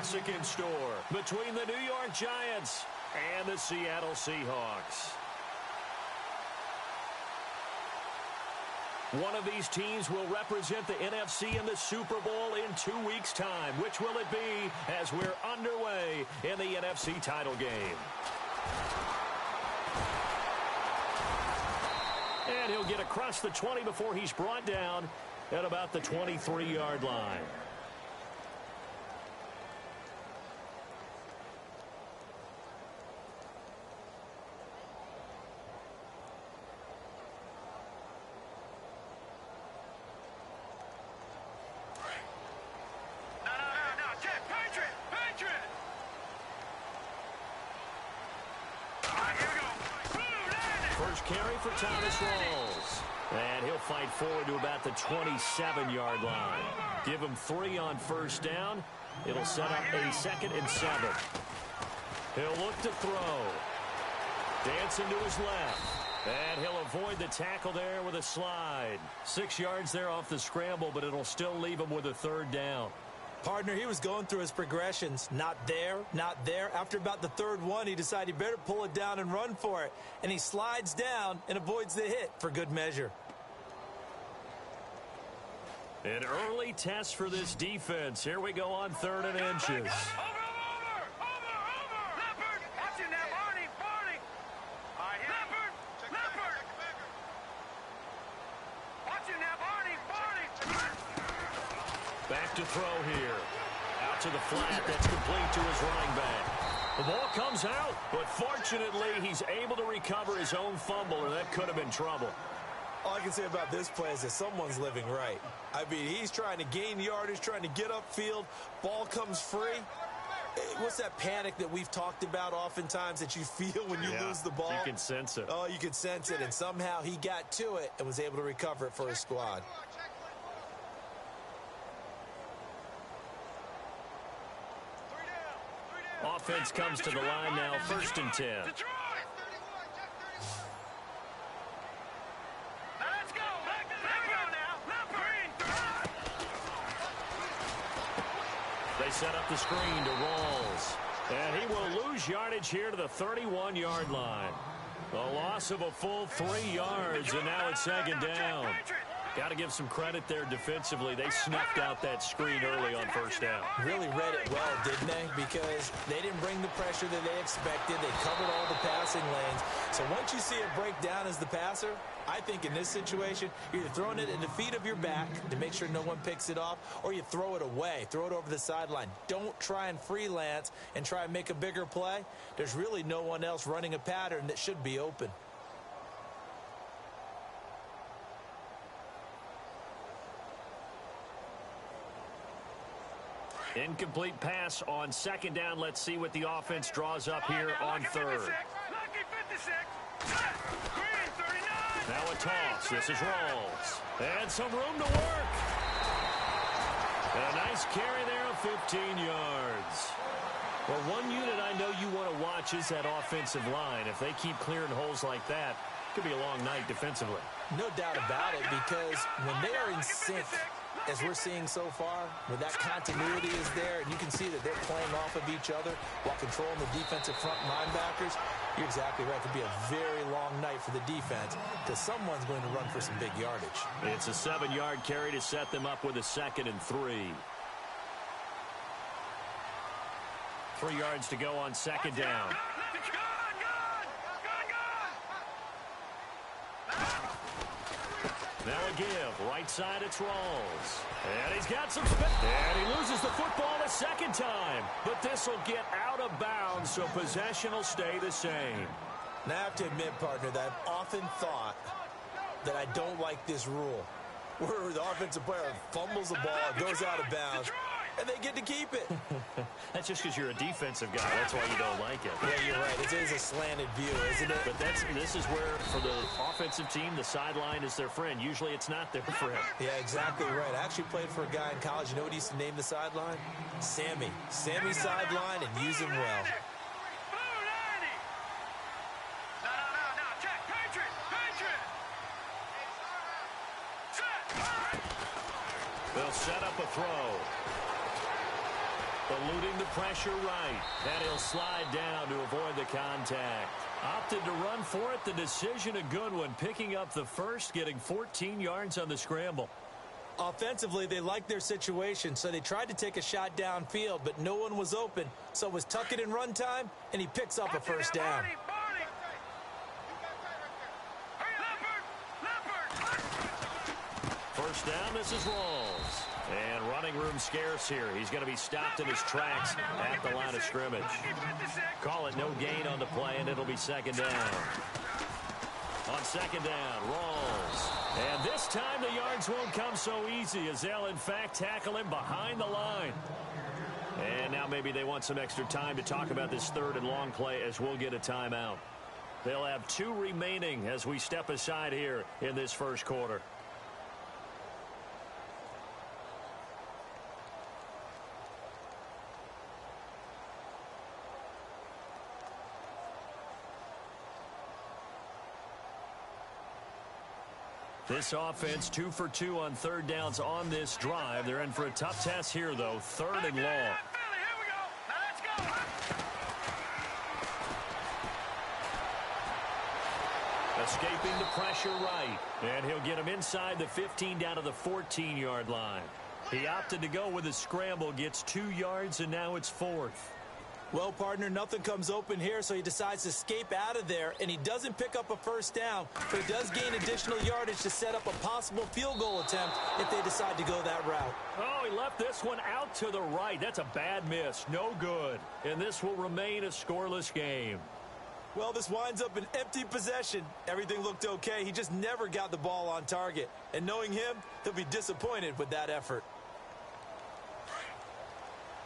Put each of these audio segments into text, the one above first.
classic in store between the New York Giants and the Seattle Seahawks. One of these teams will represent the NFC in the Super Bowl in 2 weeks' time. Which will it be as we're underway in the NFC title game? And he'll get across the 20 before he's brought down at about the 23-yard line. Carry for Thomas Rawls. And he'll fight forward to about the 27-yard line. Give him 3 on first down. It'll set up a 2nd and 7. He'll look to throw. Dancing to his left. And he'll avoid the tackle there with a slide. 6 yards there off the scramble, but it'll still leave him with a 3rd down. Partner, he was going through his progressions. Not there, not there. After about the 3rd one, he decided he better pull it down and run for it. And he slides down and avoids the hit for good measure. An early test for this defense. Here we go on 3rd and inches. Back to throw here. Out to the flat. That's complete to his running back. The ball comes out, but fortunately he's able to recover his own fumble, or that could have been trouble. All I can say about this play is that someone's living right. I mean, he's trying to gain yardage, trying to get upfield. Ball comes free. What's that panic that we've talked about oftentimes that you feel when you lose the ball? You can sense it. Oh, you can sense it, and somehow he got to it and was able to recover it for his squad. Offense comes to the line now, 1st and 10. They set up the screen to Rawls. And he will lose yardage here to the 31-yard line. A loss of a full 3 yards, and now it's 2nd down. Got to give some credit there defensively. They snuffed out that screen early on 1st down. Really read it well, didn't they? Because they didn't bring the pressure that they expected. They covered all the passing lanes. So once you see it break down as the passer, I think in this situation, you're either throwing it at the feet of your back to make sure no one picks it off, or you throw it away, throw it over the sideline. Don't try and freelance and try and make a bigger play. There's really no one else running a pattern that should be open. Incomplete pass on 2nd down. Let's see what the offense draws up here on 3rd. Now a toss. This is Rawls. And some room to work. And a nice carry there of 15 yards. Well, one unit I know you want to watch is that offensive line. If they keep clearing holes like that, it could be a long night defensively. No doubt about it, because when they are in sync, as we're seeing so far, where that continuity is there, and you can see that they're playing off of each other while controlling the defensive front linebackers, you're exactly right. It could be a very long night for the defense because someone's going to run for some big yardage. It's a 7-yard carry to set them up with a 2nd and 3. 3 yards to go on 2nd down. Now a give. Right side, it's Rawls. And he's got some spin. And he loses the football a 2nd time. But this will get out of bounds, so possession will stay the same. Now, I have to admit, partner, that I've often thought that I don't like this rule, where the offensive player fumbles the ball, goes out of bounds, and they get to keep it. That's just because you're a defensive guy. That's why you don't like it. Yeah, you're right. It is a slanted view, isn't it? But this is where, for the offensive team, the sideline is their friend. Usually it's not their friend. Yeah, exactly right. I actually played for a guy in college. You know what he used to name the sideline? Sammy. Sammy sideline, and use him well. They'll set up a throw. Eluding the pressure right. And he'll slide down to avoid the contact. Opted to run for it. The decision a good one. Picking up the first, getting 14 yards on the scramble. Offensively, they liked their situation, so they tried to take a shot downfield, but no one was open. So it was tuck it in run time, and he picks up a first down. First down, this is Rawls. And running room scarce here. He's going to be stopped in his tracks at the line of scrimmage. Call it no gain on the play, and it'll be second down. On second down, Rawls. And this time the yards won't come so easy as they'll, in fact, tackle him behind the line. And now maybe they want some extra time to talk about this third and long play as we'll get a timeout. They'll have 2 remaining as we step aside here in this first quarter. This offense 2 for 2 on third downs on this drive. They're in for a tough test here, though. Third and long. Escaping the pressure right. And he'll get him inside the 15 down to the 14-yard line. He opted to go with a scramble, gets 2 yards, and now it's 4th. Well, partner, nothing comes open here, so he decides to escape out of there, and he doesn't pick up a first down, but he does gain additional yardage to set up a possible field goal attempt if they decide to go that route. Oh, he left this one out to the right. That's a bad miss. No good. And this will remain a scoreless game. Well, this winds up an empty possession. Everything looked okay. He just never got the ball on target. And knowing him, he'll be disappointed with that effort.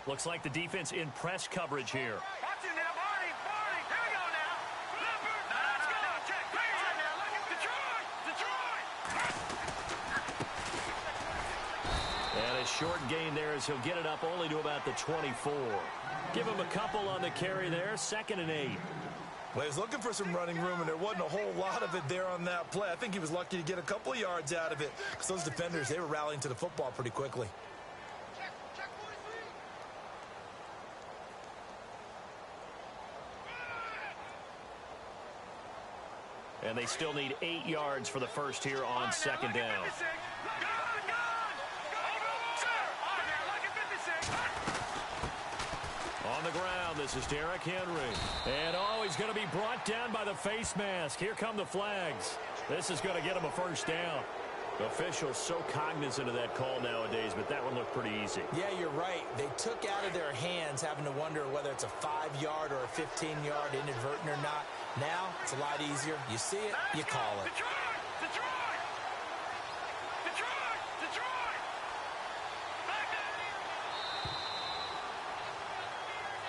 Looks like the defense in press coverage here. Watch it now, Barney. Here we go now. Leopard. Let's go. Check. Now, look at Detroit. And a short gain there as he'll get it up only to about the 24. Give him a couple on the carry there. 2nd and 8. Well, he was looking for some running room, and there wasn't a whole lot of it there on that play. I think he was lucky to get a couple of yards out of it because those defenders, they were rallying to the football pretty quickly. And they still need 8 yards for the first here on second down. On the ground, this is Derrick Henry. And, oh, he's going to be brought down by the face mask. Here come the flags. This is going to get him a first down. The officials so cognizant of that call nowadays, but that one looked pretty easy. Yeah, you're right. They took out of their hands having to wonder whether it's a 5-yard or a 15-yard inadvertent or not. Now, it's a lot easier. You see it, you call it. Detroit!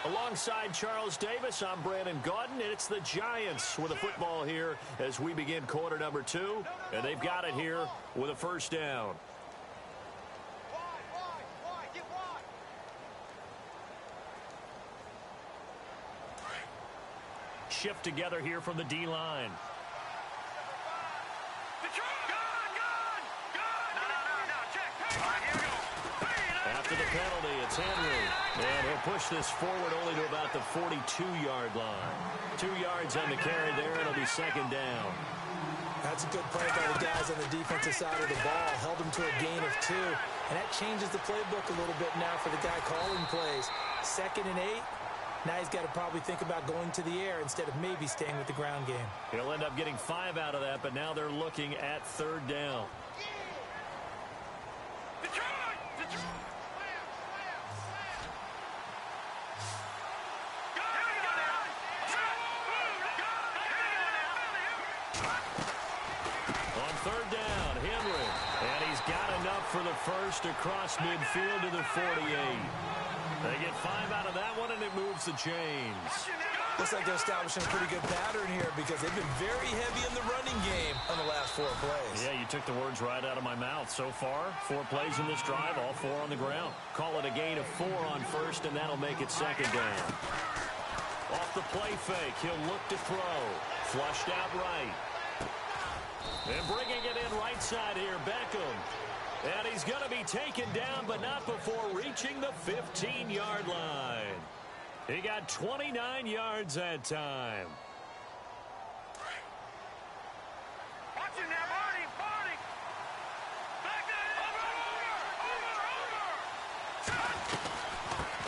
Alongside Charles Davis, I'm Brandon Gaudin, and it's the Giants with a football here as we begin quarter number 2, and they've got it here with a first down. Get wide. Shift together here from the D-line. After the penalty, it's Henry. And he'll push this forward only to about the 42-yard line. 2 yards on the carry there. It'll be second down. That's a good play by the guys on the defensive side of the ball. Held him to a gain of 2. And that changes the playbook a little bit now for the guy calling plays. 2nd and 8. Now he's got to probably think about going to the air instead of maybe staying with the ground game. He'll end up getting 5 out of that, but now they're looking at third down. Third down, Henry. And he's got enough for the first across midfield to the 48. They get 5 out of that one, and it moves the chains. Looks like they're establishing a pretty good pattern here because they've been very heavy in the running game on the last 4 plays. Yeah, you took the words right out of my mouth. So far, 4 plays in this drive, all 4 on the ground. Call it a gain of 4 on first, and that'll make it second down. Off the play fake, he'll look to throw. Flushed out right. And bringing it in right side here, Beckham. And he's going to be taken down, but not before reaching the 15-yard line. He got 29 yards that time. Watch him now, Barney. Barney. Back there. Over.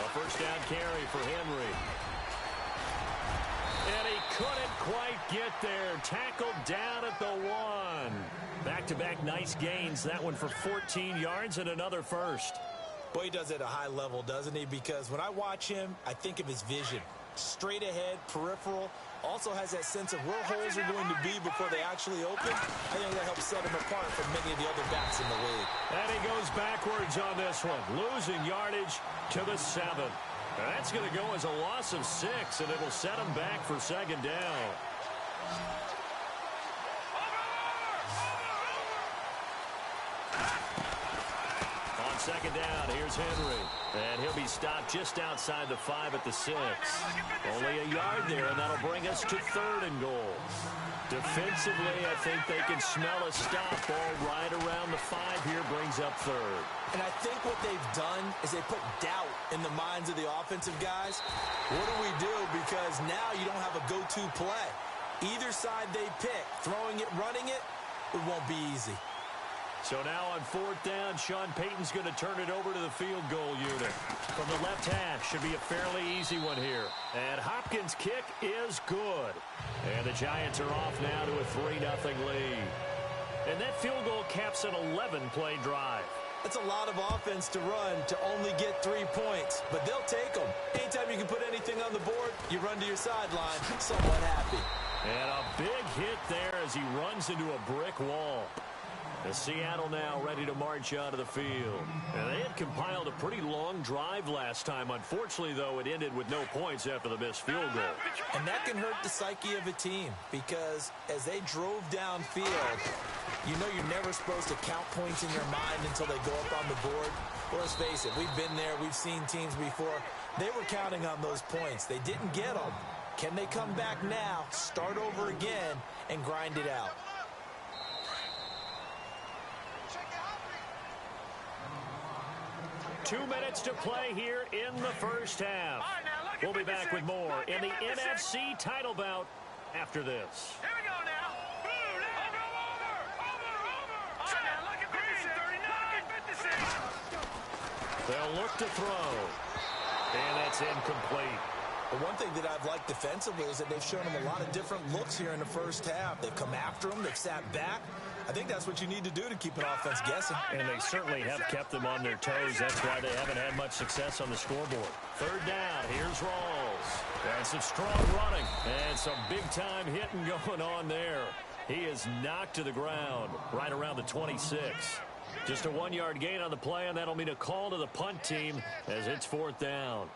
A first down carry for Henry. And he couldn't quite get there. Tackled down at the 1. Back-to-back nice gains. That one for 14 yards and another first. Boy, he does it at a high level, doesn't he? Because when I watch him, I think of his vision. Straight ahead, peripheral. Also has that sense of where holes are going to be before they actually open. I think that helps set him apart from many of the other backs in the league. And he goes backwards on this one. Losing yardage to the 7. And that's going to go as a loss of 6, and it'll set him back for second down. On second down, here's Henry. And he'll be stopped just outside the 5 at the 6. Only a yard there, and that'll bring us to 3rd and goal. Defensively, I think they can smell a stop. Ball right around the 5 here brings up 3rd. And I think what they've done is they put doubt in the minds of the offensive guys. What do we do? Because now you don't have a go-to play. Either side they pick, throwing it, running it, it won't be easy. So now on 4th down, Sean Payton's going to turn it over to the field goal unit. From the left half, should be a fairly easy one here. And Hopkins' kick is good. And the Giants are off now to a 3-0 lead. And that field goal caps an 11-play drive. That's a lot of offense to run to only get 3 points, but they'll take them. Anytime you can put anything on the board, you run to your sideline, somewhat happy. And a big hit there as he runs into a brick wall. The Seattle now ready to march onto the field. And they had compiled a pretty long drive last time. Unfortunately, though, it ended with no points after the missed field goal. And that can hurt the psyche of a team because as they drove downfield, you know you're never supposed to count points in your mind until they go up on the board. Well, let's face it, we've been there. We've seen teams before. They were counting on those points. They didn't get them. Can they come back now, start over again, and grind it out? 2 minutes to play here in the first half. We'll be back with more in the NFC title bout after this. Here we go now. Over. All right, now look at 56. 39. They'll look to throw. And that's incomplete. The one thing that I've liked defensively is that they've shown them a lot of different looks here in the first half. They've come after them. They've sat back. I think that's what you need to do to keep an offense guessing. And they certainly have kept them on their toes. That's why they haven't had much success on the scoreboard. 3rd down. Here's Rawls. And some strong running. And some big-time hitting going on there. He is knocked to the ground right around the 26. Just a 1-yard gain on the play, and that'll mean a call to the punt team as it's 4th down.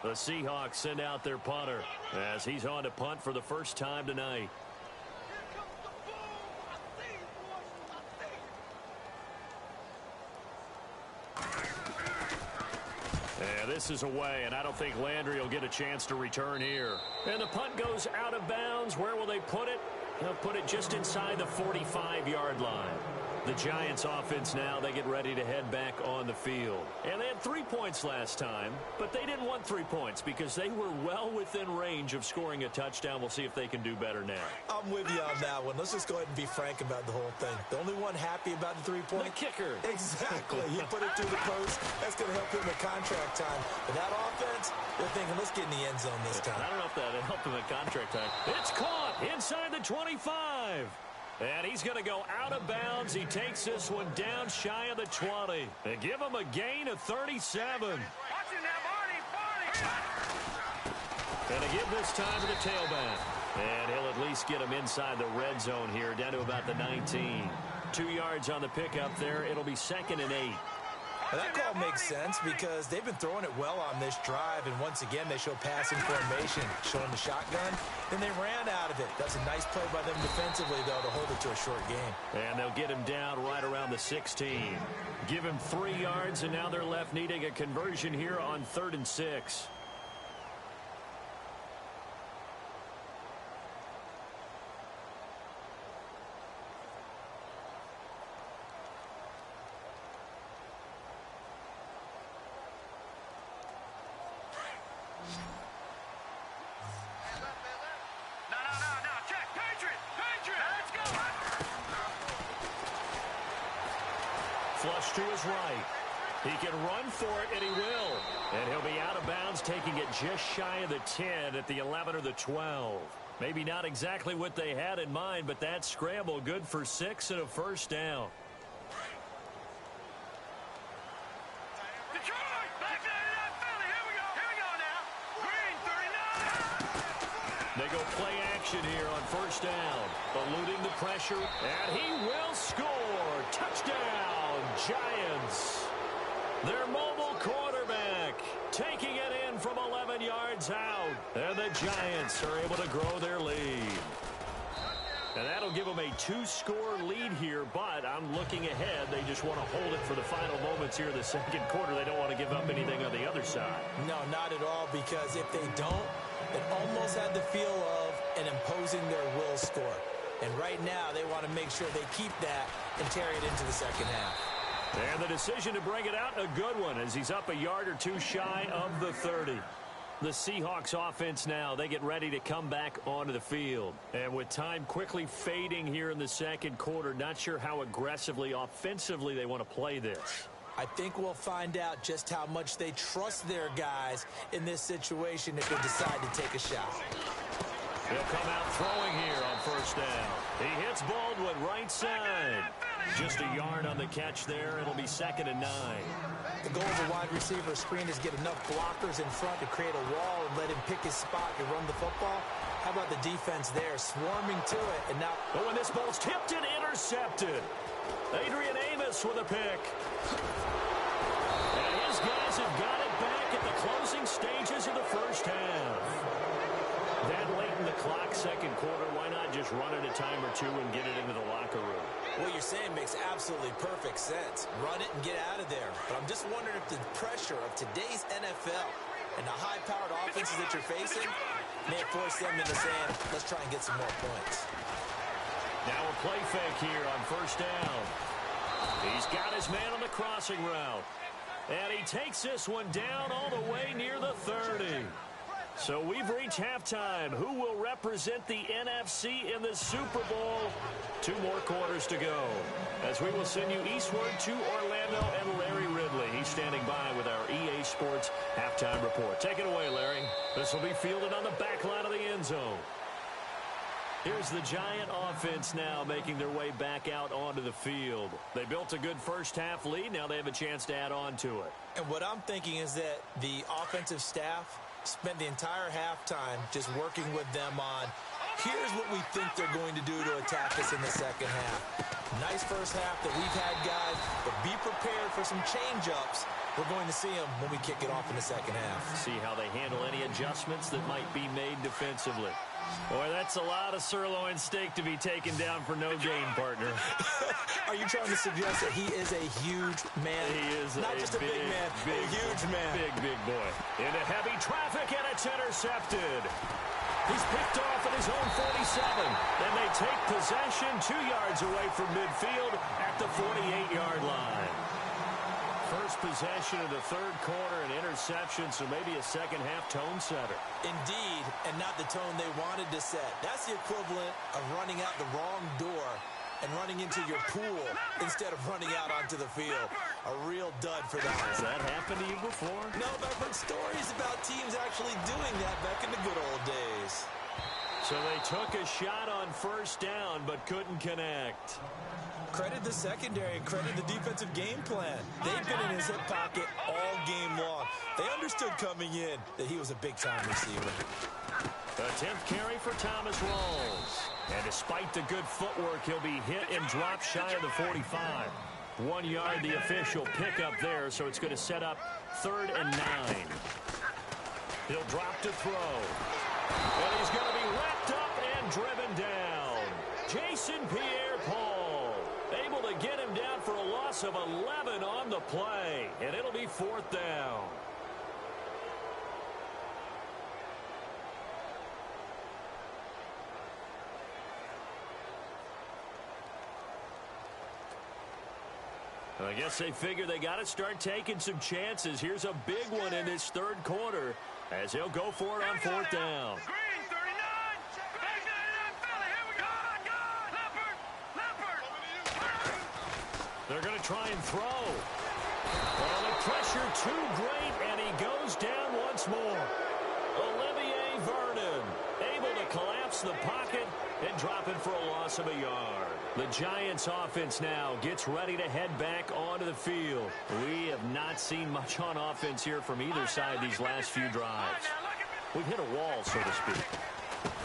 The Seahawks send out their punter as he's on to punt for the first time tonight. And this is away, and I don't think Landry will get a chance to return here. And the punt goes out of bounds. Where will they put it? They'll put it just inside the 45-yard line. The Giants offense now, they get ready to head back on the field. And they had 3 points last time, but they didn't want 3 points because they were well within range of scoring a touchdown. We'll see if they can do better now. I'm with you on that one. Let's just go ahead and be frank about the whole thing. The only one happy about the 3-point? The kicker. Exactly. He put it through the post. That's going to help him at contract time. But that offense, they're thinking, let's get in the end zone this time. I don't know if that helped him at contract time. It's caught inside the 25. And he's going to go out of bounds. He takes this one down shy of the 20. They give him a gain of 37. Watch him now, Barney. And they give this time to the tailback. And he'll at least get him inside the red zone here, down to about the 19. 2 yards on the pickup there. It'll be 2nd and 8. Now that call makes sense because they've been throwing it well on this drive, and once again they show passing formation, showing the shotgun, and they ran out of it. That's a nice play by them defensively, though, to hold it to a short game. And they'll get him down right around the 16. Give him 3 yards, and now they're left needing a conversion here on 3rd and 6. rush to his right. He can run for it, and he will. And he'll be out of bounds, taking it just shy of the 10 at the 11 or the 12. Maybe not exactly what they had in mind, but that scramble good for 6 and a first down. Detroit, back to that Philly. Here we go now. Green 39. They go play action here on first down. Eluding the pressure, and he will score. Touchdown, Giants. Their mobile quarterback taking it in from 11 yards out. And the Giants are able to grow their lead. And that'll give them a 2-score lead here, but I'm looking ahead. They just want to hold it for the final moments here in the second quarter. They don't want to give up anything on the other side. No, not at all, because if they don't, it almost had the feel of an imposing their will score. And right now, they want to make sure they keep that and carry it into the second half. And the decision to bring it out, a good one, as he's up a yard or two shy of the 30. The Seahawks offense now, they get ready to come back onto the field. And with time quickly fading here in the second quarter, not sure how aggressively, offensively they want to play this. I think we'll find out just how much they trust their guys in this situation if they decide to take a shot. He'll come out throwing here on first down. He hits Baldwin right side. Just a yard on the catch there. It'll be 2nd and 9. The goal of a wide receiver screen is get enough blockers in front to create a wall and let him pick his spot to run the football. How about the defense there, swarming to it, and now... Oh, and this ball's tipped and intercepted. Adrian Amos with a pick. And his guys have got it back at the closing stages of the first half. That late in the clock, second quarter, why not just run it a time or two and get it into the locker room? What you're saying makes absolutely perfect sense. Run it and get out of there. But I'm just wondering if the pressure of today's NFL and the high-powered offenses that you're facing may force them into saying, let's try and get some more points. Now a play fake here on first down. He's got his man on the crossing route. And he takes this one down all the way near the 30. So we've reached halftime. Who will represent the NFC in the Super Bowl? 2 more quarters to go. As we will send you eastward to Orlando and Larry Ridley. He's standing by with our EA Sports halftime report. Take it away, Larry. This will be fielded on the back line of the end zone. Here's the Giant offense now making their way back out onto the field. They built a good first half lead. Now they have a chance to add on to it. And what I'm thinking is that the offensive staff spent the entire halftime just working with them on, here's what we think they're going to do to attack us in the second half. Nice first half that we've had, guys, but be prepared for some change-ups. We're going to see them when we kick it off in the second half. See how they handle any adjustments that might be made defensively. Boy, that's a lot of sirloin steak to be taken down for no gain, partner. Are you trying to suggest that he is a huge man? He is not just a big man, a huge man. Big boy. Into heavy traffic, and it's intercepted. He's picked off at his own 47, and they take possession 2 yards away from midfield at the 48-yard line. First possession of the third quarter, an interception, so maybe a second-half tone setter. Indeed, and not the tone they wanted to set. That's the equivalent of running out the wrong door and running into your pool instead of running out onto the field. A real dud for that. Has that happened to you before? No, but I've heard stories about teams actually doing that back in the good old days. So they took a shot on first down but couldn't connect. Credit the secondary and credit the defensive game plan. They've been in his hip pocket all game long. They understood coming in that he was a big-time receiver. The 10th carry for Thomas Rawls. And despite the good footwork, he'll be hit and dropped shy of the 45. 1 yard, the official pickup there, so it's going to set up 3rd and 9. He'll drop to throw. And he's going to be wrapped up and driven down. Jason Pierre-Paul able to get him down for a loss of 11 on the play. And it'll be 4th down. I guess they figure they got to start taking some chances. Here's a big one in this third quarter as he'll go for it on 4th down. Green 39. Back to that Philly. Here we go. Leopard. They're going to try and throw. Well, the pressure too great, and he goes down once more. Olivier Vernon able to collapse the pocket and drop it for a loss of a yard. The Giants offense now gets ready to head back onto the field. We have not seen much on offense here from either side these last few drives. We've hit a wall, so to speak.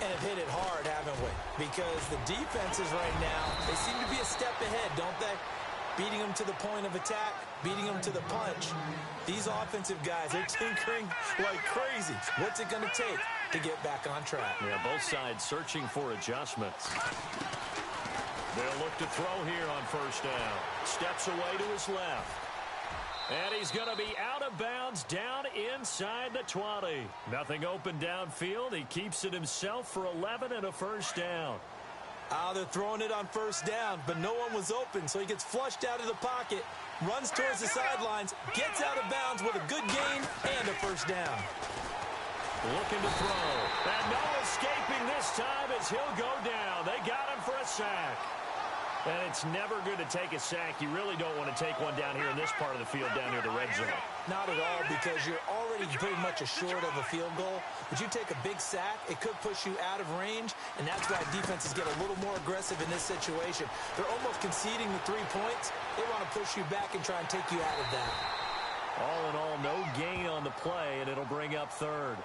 And have hit it hard, haven't we? Because the defenses right now, they seem to be a step ahead, don't they? Beating them to the point of attack, beating them to the punch. These offensive guys are tinkering like crazy. What's it going to take to get back on track? Yeah, both sides searching for adjustments. They'll look to throw here on first down. Steps away to his left. And he's going to be out of bounds down inside the 20. Nothing open downfield. He keeps it himself for 11 and a first down. They're throwing it on first down, but no one was open, so he gets flushed out of the pocket, runs towards the sidelines, gets out of bounds with a good gain and a first down. Looking to throw. And no escaping this time as he'll go down. They got him for a sack. And it's never good to take a sack. You really don't want to take one down here in this part of the field down near the red zone. Not at all, because you're already pretty much short of a field goal. But you take a big sack, it could push you out of range, and that's why defenses get a little more aggressive in this situation. They're almost conceding the 3 points. They want to push you back and try and take you out of that. All in all, no gain on the play, and it'll bring up third.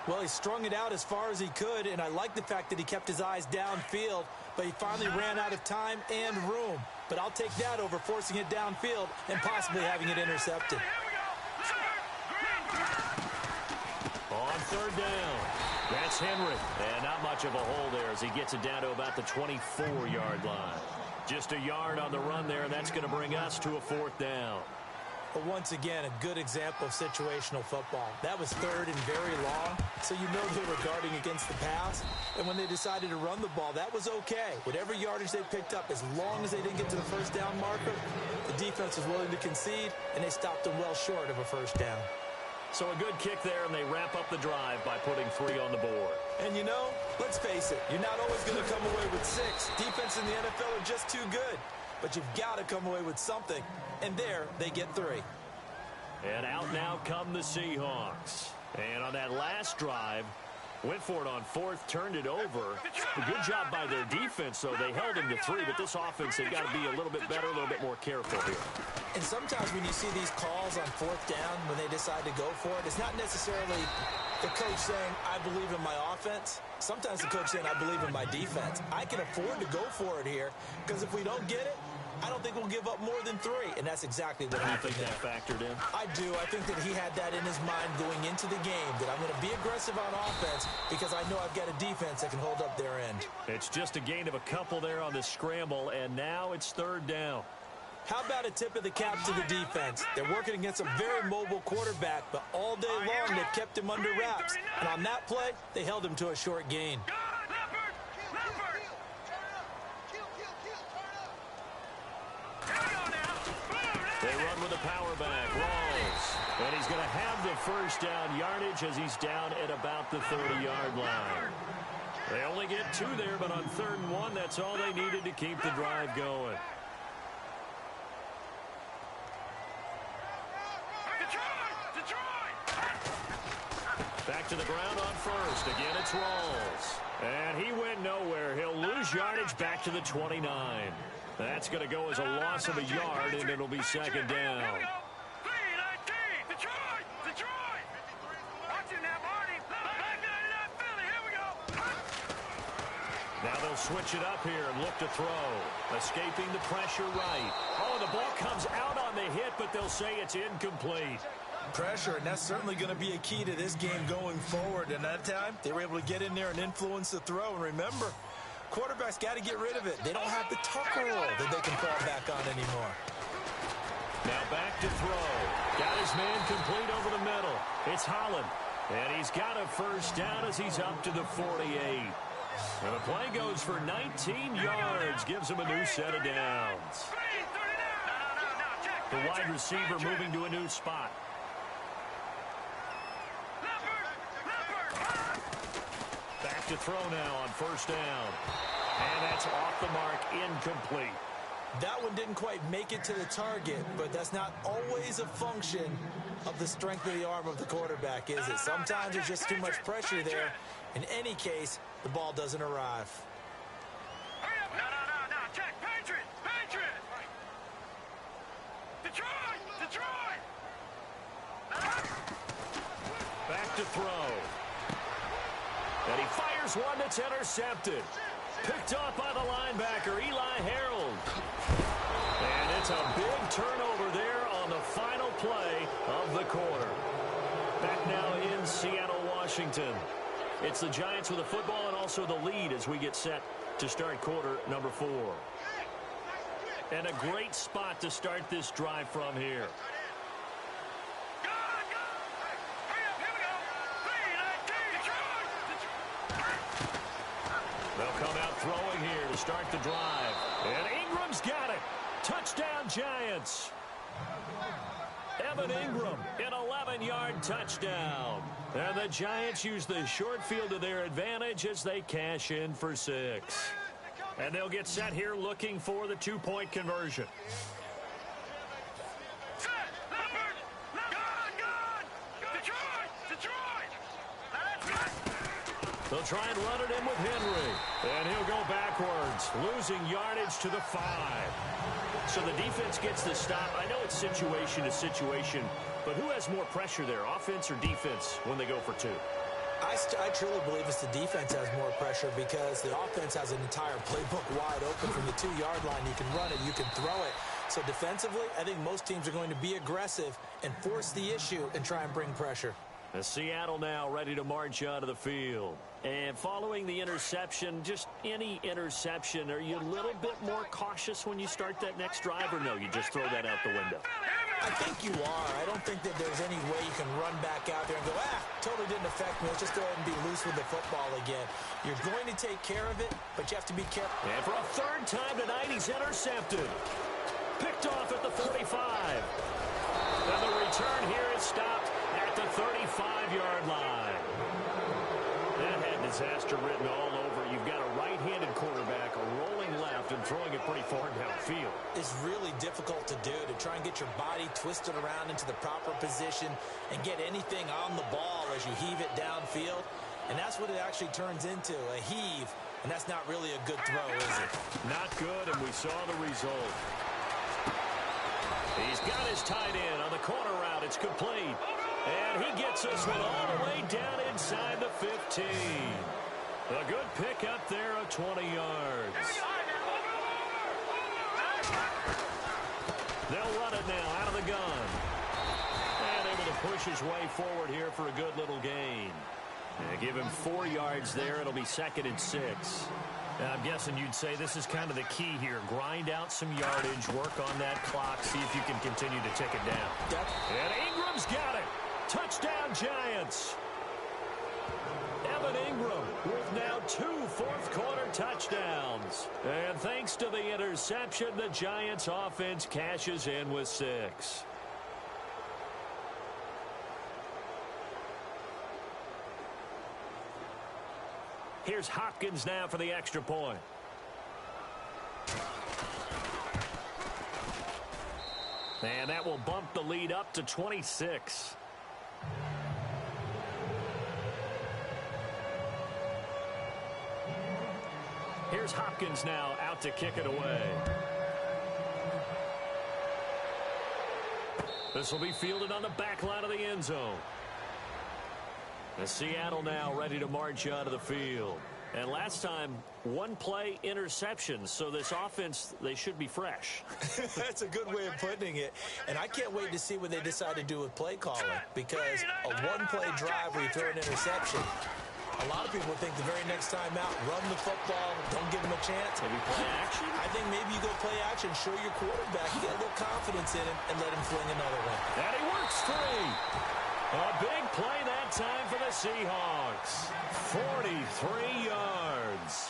Well, he strung it out as far as he could, and I like the fact that he kept his eyes downfield, but he finally ran out of time and room. But I'll take that over forcing it downfield and possibly having it intercepted. On third down, that's Henry. And not much of a hole there as he gets it down to about the 24-yard line. Just a yard on the run there, and that's going to bring us to a fourth down. But once again, a good example of situational football. That was third and very long, so you know they were guarding against the pass. And when they decided to run the ball, that was okay. Whatever yardage they picked up, as long as they didn't get to the first down marker, the defense was willing to concede, and they stopped them well short of a first down. So a good kick there, and they wrap up the drive by putting 3 on the board. And you know, let's face it, you're not always going to come away with 6. Defense in the NFL are just too good. But you've got to come away with something. And there, they get 3. And out now come the Seahawks. And on that last drive, went for it on fourth, turned it over. A good job by their defense, though. They held him to 3, but this offense, they've got to be a little bit better, a little bit more careful here. And sometimes when you see these calls on fourth down, when they decide to go for it, it's not necessarily the coach saying, I believe in my offense. Sometimes the coach saying, I believe in my defense. I can afford to go for it here, because if we don't get it, I don't think we'll give up more than 3. And that's exactly what happened. You think that factored in? I do. I think that he had that in his mind going into the game, that I'm going to be aggressive on offense because I know I've got a defense that can hold up their end. It's just a gain of a couple there on the scramble, and now it's third down. How about a tip of the cap to the defense? They're working against a very mobile quarterback, but all day long they've kept him under wraps. And on that play, they held him to a short gain. They run with a power back. Rolls. And he's going to have the first down yardage as he's down at about the 30-yard line. They only get 2 there, but on 3rd and 1, that's all they needed to keep the drive going. Back to the ground on first. Again, it's Rolls. And he went nowhere. He'll lose yardage back to the 29. That's going to go as a loss of a yard, and it'll be second down. Now they'll switch it up here and look to throw. Escaping the pressure right. Oh, the ball comes out on the hit, but they'll say it's incomplete. Pressure, and that's certainly going to be a key to this game going forward. And that time, they were able to get in there and influence the throw. And remember, quarterbacks got to get rid of it. They don't have the tuck roll that they can fall back on anymore. Now back to throw. Got his man complete over the middle. It's Holland. And he's got a first down as he's up to the 48. And the play goes for 19 yards. Gives him a new set of downs. The wide receiver moving to a new spot. Back to throw now on first down. And that's off the mark, incomplete. That one didn't quite make it to the target, but that's not always a function of the strength of the arm of the quarterback, is it? Sometimes there's just too much pressure there. In any case, the ball doesn't arrive. No. Check. Patriot. Detroit. Back to throw. And he fires one that's intercepted. Picked off by the linebacker, Eli Harold. And it's a big turnover there on the final play of the quarter. Back now in Seattle, Washington. It's the Giants with the football and also the lead as we get set to start quarter number 4. And a great spot to start this drive from here. They'll come out throwing here to start the drive. And Ingram's got it. Touchdown, Giants. Evan Ingram, an 11-yard touchdown. And the Giants use the short field to their advantage as they cash in for 6. And they'll get set here looking for the 2-point conversion. They'll try and run it in with Henry. And he'll go backwards, losing yardage to the 5. So the defense gets the stop. I know it's situation to situation, but who has more pressure there, offense or defense, when they go for 2? I truly believe it's the defense has more pressure because the offense has an entire playbook wide open from the 2-yard line. You can run it, you can throw it. So defensively, I think most teams are going to be aggressive and force the issue and try and bring pressure. As Seattle now ready to march onto the field. And following the interception, just any interception, are you a little bit more cautious when you start that next drive, or no, you just throw that out the window? I think you are. I don't think that there's any way you can run back out there and go, totally didn't affect me. Let's just go ahead and be loose with the football again. You're going to take care of it, but you have to be careful. And for a 3rd time tonight, he's intercepted. Picked off at the 45. And the return here is stopped at the 35-yard line. That had disaster written all over. You've got a right-handed quarterback, a rolling left, and throwing it pretty far downfield. It's really difficult to do, to try and get your body twisted around into the proper position and get anything on the ball as you heave it downfield. And that's what it actually turns into, a heave. And that's not really a good throw, is it? Not good, and we saw the result. He's got his tight end on the corner route. It's complete. And he gets this one all the way down inside the 15. A good pick up there of 20 yards. They'll run it now out of the gun. And able to push his way forward here for a good little gain. And give him 4 yards there. It'll be 2nd and 6. Now, I'm guessing you'd say this is kind of the key here. Grind out some yardage, work on that clock, see if you can continue to tick it down. And Ingram's got it. Touchdown, Giants. Evan Ingram with now 2 fourth-quarter touchdowns. And thanks to the interception, the Giants offense cashes in with 6. Here's Hopkins now for the extra point. And that will bump the lead up to 26. Here's Hopkins now out to kick it away. This will be fielded on the back line of the end zone. And Seattle now ready to march out of the field. And last time, 1-play interceptions. So this offense, they should be fresh. That's a good way of putting it. And I can't wait to see what they decide to do with play calling. Because a 1-play drive where you throw an interception, a lot of people think the very next time out, run the football, don't give them a chance. Maybe play action? I think maybe you go play action, show your quarterback, you get a little confidence in him, and let him fling another one. And he works free. A big play that time for the Seahawks. 43 yards.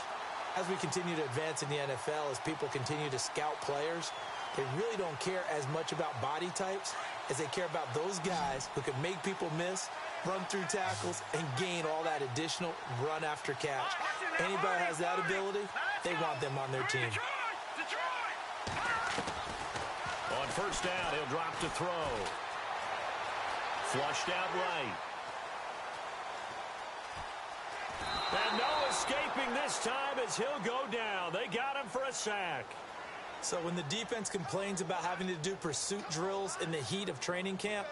As we continue to advance in the NFL, as people continue to scout players, they really don't care as much about body types as they care about those guys who can make people miss, run through tackles, and gain all that additional run after catch. Anybody has that ability, they want them on their team. Detroit! first down. He'll drop to throw. Flushed out right. And no escaping this time as he'll go down. They got him for a sack. So when the defense complains about having to do pursuit drills in the heat of training camp,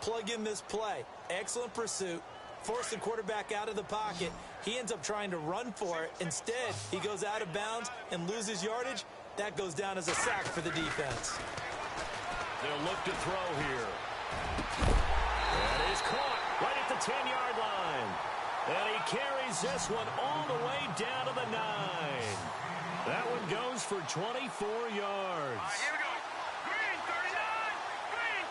plug in this play. Excellent pursuit. Force the quarterback out of the pocket. He ends up trying to run for it. Instead, he goes out of bounds and loses yardage. That goes down as a sack for the defense. They'll look to throw here. That is caught right at the 10-yard line. And he carries this one all the way down to the 9. That one goes for 24 yards. All right, here we go. Green 39. Green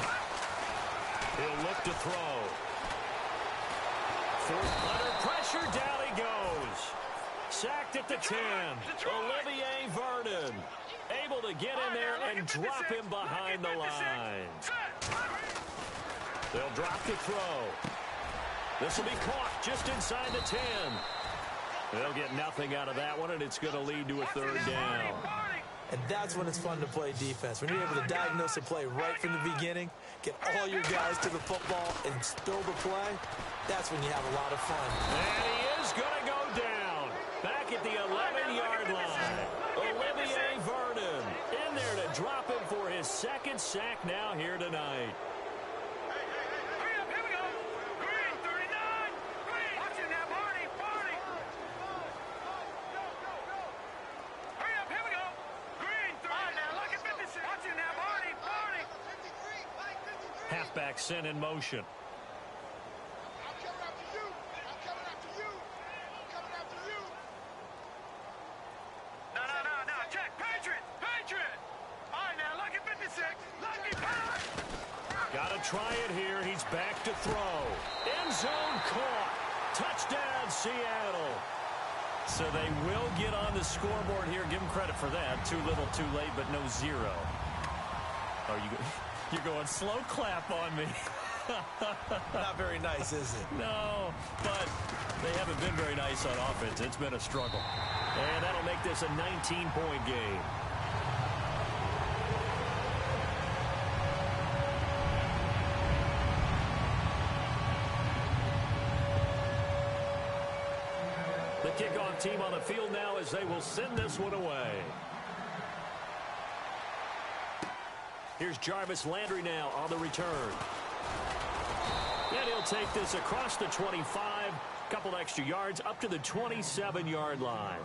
39. He'll look to throw. Fourth punter pressure, down he goes. Sacked at the 10. Olivier Vernon able to get in there and drop him behind the line. They'll drop to throw. This will be caught just inside the 10. They'll get nothing out of that one, and it's going to lead to a third down. And that's when it's fun to play defense. When you're able to diagnose a play right from the beginning, get all your guys to the football, and spill the play, that's when you have a lot of fun. And he is going to go down. Back at the 11-yard line. Olivier Vernon in there to drop him for his second sack now here tonight. Halfback sent in motion. I'm coming after you. I'm coming after you. I'm coming after you. No. Check. Patriot. All right, now, lucky 56. Lucky pass. Got to try it here. He's back to throw. End zone caught. Touchdown, Seattle. So they will get on the scoreboard here. Give them credit for that. Too little, too late, but no zero. Are you good? You're going slow clap on me. Not very nice, is it? No, but they haven't been very nice on offense. It's been a struggle. And that'll make this a 19-point game. The kickoff team on the field now as they will send this one away. Here's Jarvis Landry now on the return. And he'll take this across the 25, couple extra yards up to the 27-yard line.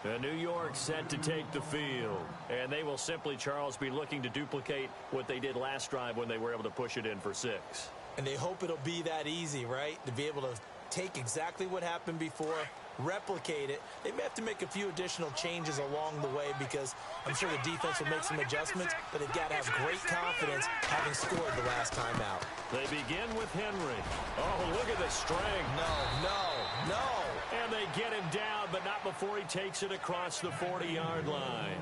And New York set to take the field. And they will simply, Charles, be looking to duplicate what they did last drive when they were able to push it in for 6. And they hope it'll be that easy, right? To be able to take exactly what happened before, replicate it. They may have to make a few additional changes along the way because I'm sure the defense will make some adjustments, but they've got to have great confidence having scored the last time out. They begin with Henry. Oh, look at the strength. No. And they get him down, but not before he takes it across the 40-yard line.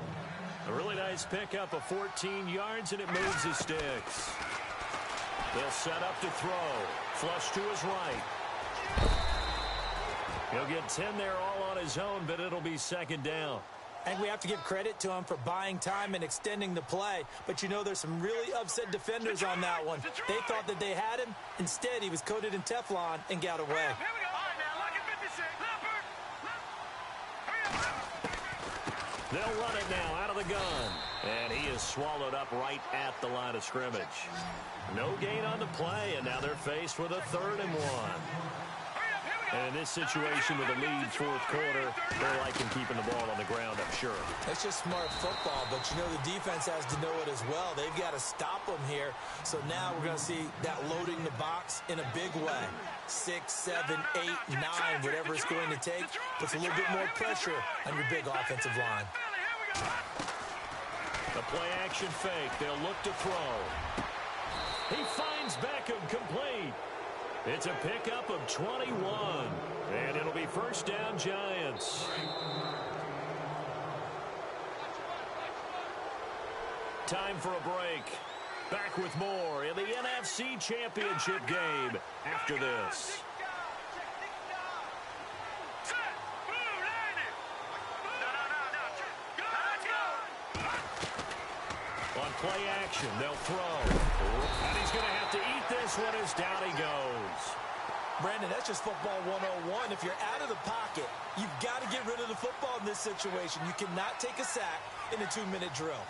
A really nice pickup of 14 yards, and it moves his sticks. They'll set up to throw. Flush to his right. He'll get 10 there all on his own, but it'll be second down. And we have to give credit to him for buying time and extending the play. But you know there's some really upset defenders on that one. They thought that they had him. Instead, he was coated in Teflon and got away. Here we go. All right, now, lucky 56. Leopard. They'll run it now out of the gun. And he is swallowed up right at the line of scrimmage. No gain on the play, and now they're faced with a 3rd and 1. And in this situation with a lead fourth quarter, they're liking keeping the ball on the ground, I'm sure. That's just smart football, but you know the defense has to know it as well. They've got to stop them here. So now we're going to see that loading the box in a big way. 6, 7, 8, 9, whatever it's going to take, puts a little bit more pressure on your big offensive line. The play-action fake. They'll look to throw. He finds Beckham complete. It's a pickup of 21, and it'll be first down, Giants. Time for a break. Back with more in the NFC Championship game after this. play action. They'll throw. And he's going to have to eat this one as down he goes. Brandon, that's just football 101. If you're out of the pocket, you've got to get rid of the football in this situation. You cannot take a sack in a 2-minute drill.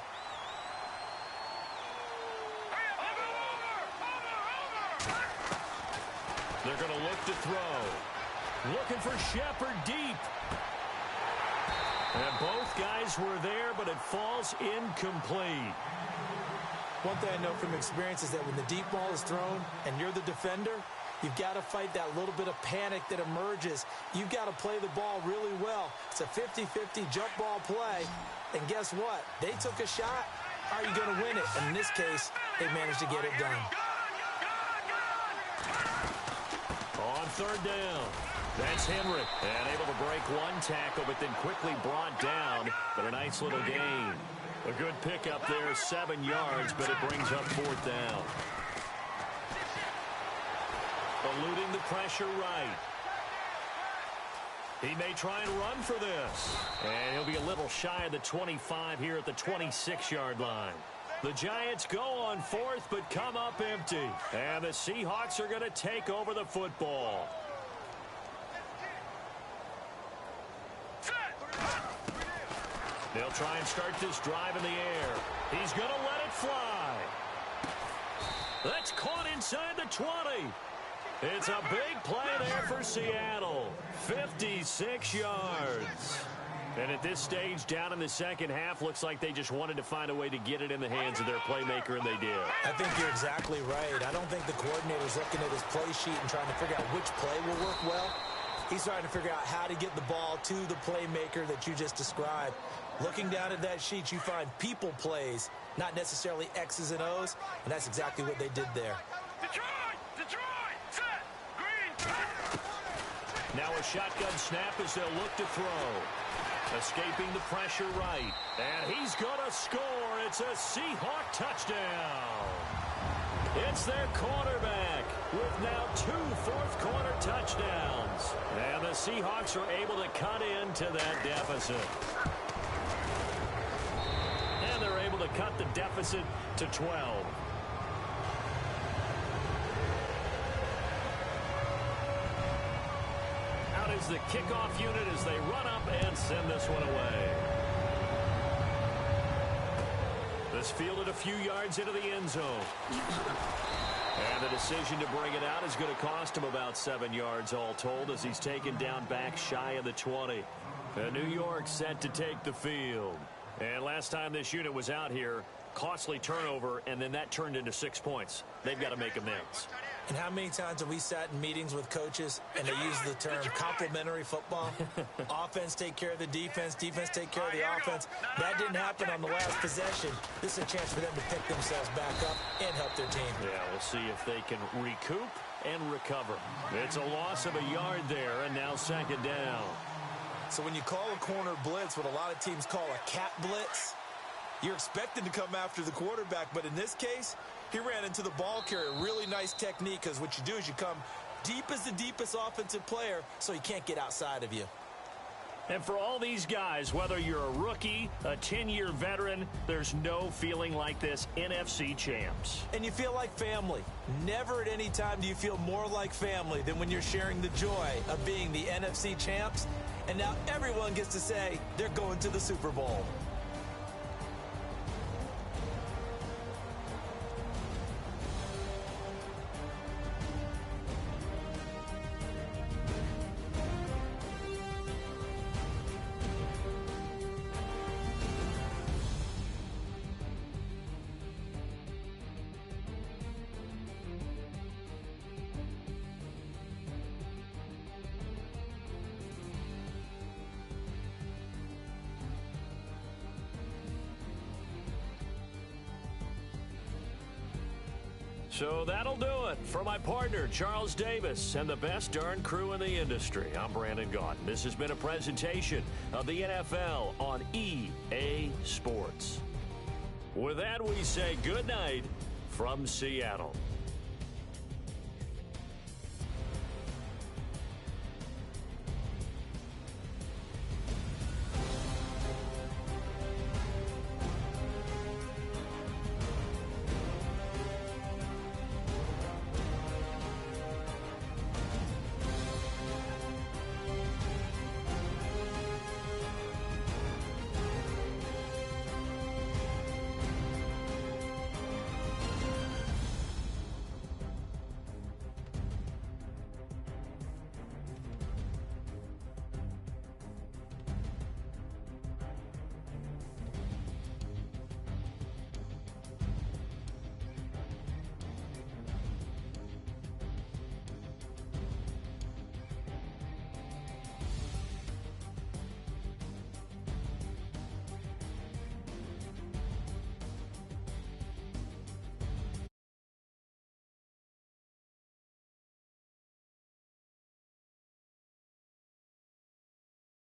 They're going to look to throw. Looking for Shepard deep. And both guys were there, but it falls incomplete. One thing I know from experience is that when the deep ball is thrown and you're the defender, you've got to fight that little bit of panic that emerges. You've got to play the ball really well. It's a 50-50 jump ball play. And guess what? They took a shot. How are you going to win it? And in this case, they managed to get it done. On third down, that's Henry. And able to break one tackle, but then quickly brought down. But a nice little gain. A good pickup there, 7 yards, but it brings up fourth down. Eluding the pressure right. He may try and run for this. And he'll be a little shy of the 25 here at the 26-yard line. The Giants go on fourth, but come up empty. And the Seahawks are going to take over the football. They'll try and start this drive in the air. He's going to let it fly. That's caught inside the 20. It's a big play there for Seattle. 56 yards. And at this stage, down in the second half, looks like they just wanted to find a way to get it in the hands of their playmaker, and they did. I think you're exactly right. I don't think the coordinator's looking at his play sheet and trying to figure out which play will work well. He's trying to figure out how to get the ball to the playmaker that you just described. Looking down at that sheet, you find people plays, not necessarily X's and O's, and that's exactly what they did there. Detroit, set, green. Now a shotgun snap as they'll look to throw. Escaping the pressure right. And he's going to score. It's a Seahawk touchdown. It's their quarterback with now 2 fourth-quarter touchdowns. And the Seahawks are able to cut into that deficit. And they're able to cut the deficit to 12. Out is the kickoff unit as they run up and send this one away. This fielded a few yards into the end zone. And the decision to bring it out is going to cost him about 7 yards all told as he's taken down back shy of the 20. And New York set to take the field. And last time this unit was out here, costly turnover, and then that turned into 6 points. They've got to make amends. And how many times have we sat in meetings with coaches and they use the term complementary football? Offense take care of the defense, defense take care of the offense. That didn't happen on the last possession. This is a chance for them to pick themselves back up and help their team. Yeah, we'll see if they can recoup and recover. It's a loss of a yard there, and now second down. So when you call a corner blitz, what a lot of teams call a cat blitz, you're expected to come after the quarterback, but in this case, he ran into the ball carrier. Really nice technique, because what you do is you come deep as the deepest offensive player so he can't get outside of you. And for all these guys, whether you're a rookie, a 10-year veteran, there's no feeling like this NFC champs. And you feel like family. Never at any time do you feel more like family than when you're sharing the joy of being the NFC champs. And now everyone gets to say they're going to the Super Bowl. So that'll do it for my partner, Charles Davis, and the best darn crew in the industry. I'm Brandon Gaudin. This has been a presentation of the NFL on EA Sports. With that, we say good night from Seattle.